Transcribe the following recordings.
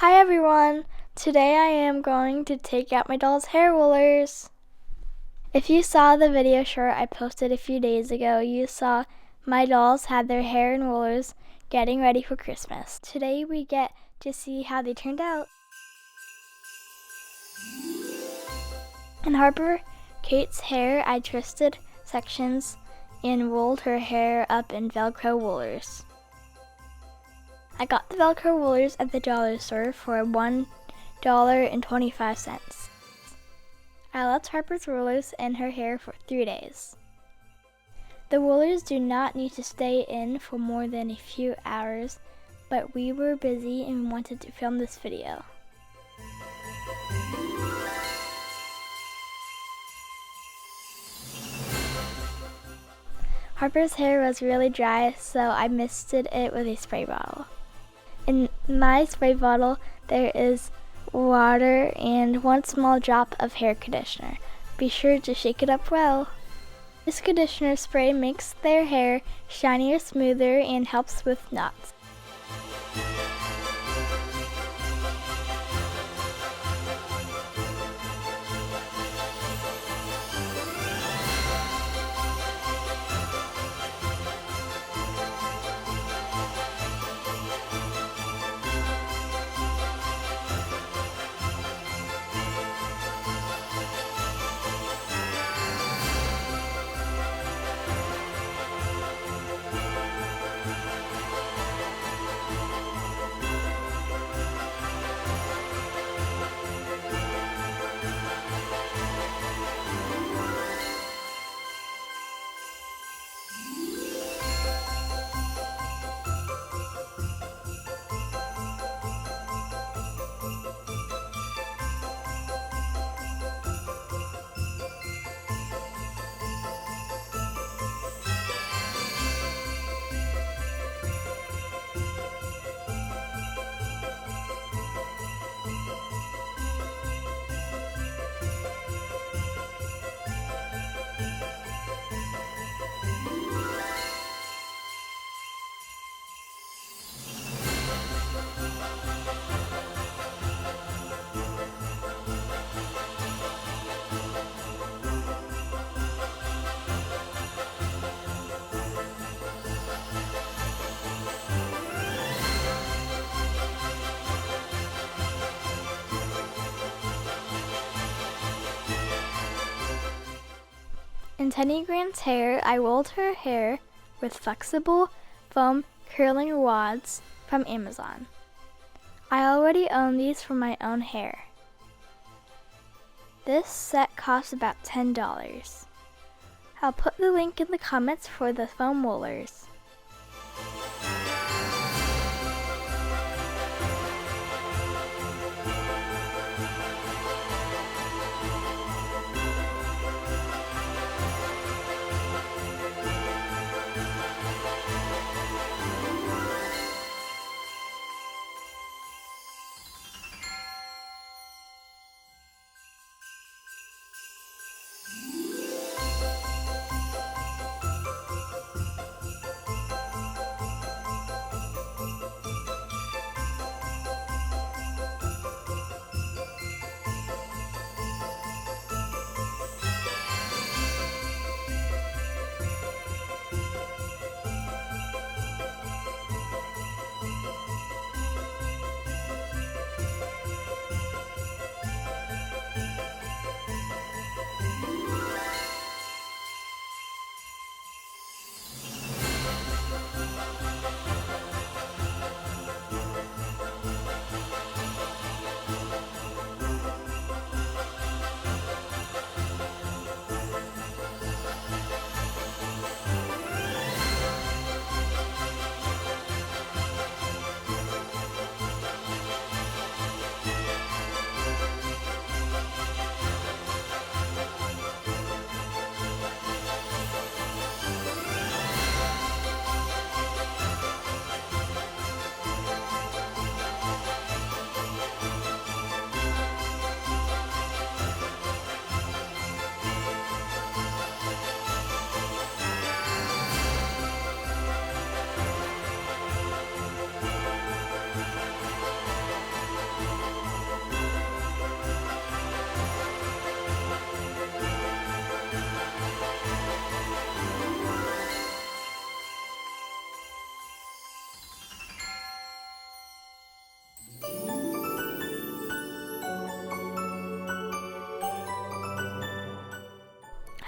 Hi everyone! Today I am going to take out my doll's hair rollers. If you saw the video short I posted a few days ago, you saw my dolls had their hair in rollers getting ready for Christmas. Today we get to see how they turned out. In Harper Kate's hair, I twisted sections and rolled her hair up in Velcro rollers. I got the Velcro rollers at the dollar store for $1.25. I left Harper's rollers in her hair for 3 days. The rollers do not need to stay in for more than a few hours, but we were busy and wanted to film this video. Harper's hair was really dry, so I misted it with a spray bottle. In my spray bottle, there is water and 1 small drop of hair conditioner. Be sure to shake it up well. This conditioner spray makes their hair shinier, smoother, and helps with knots. In Tenney Grant's hair, I rolled her hair with flexible foam curling wads from Amazon. I already own these for my own hair. This set costs about $10. I'll put the link in the comments for the foam rollers.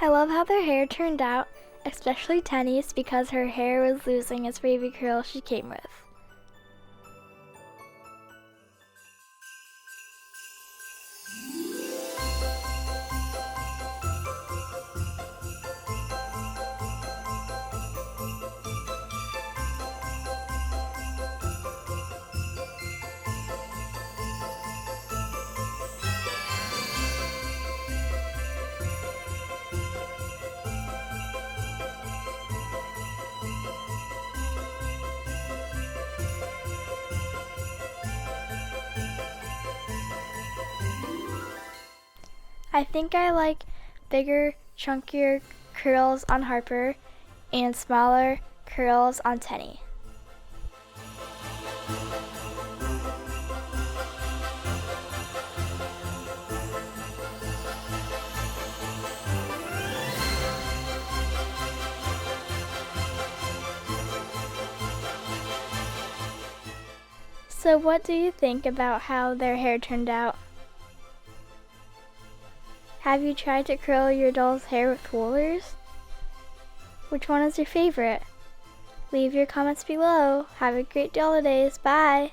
I love how their hair turned out, especially Tenny's, because her hair was losing its wavy curl she came with. I think I like bigger, chunkier curls on Harper and smaller curls on Tenny. So what do you think about how their hair turned out? Have you tried to curl your doll's hair with rollers? Which one is your favorite? Leave your comments below. Have a great Dollidays. Bye!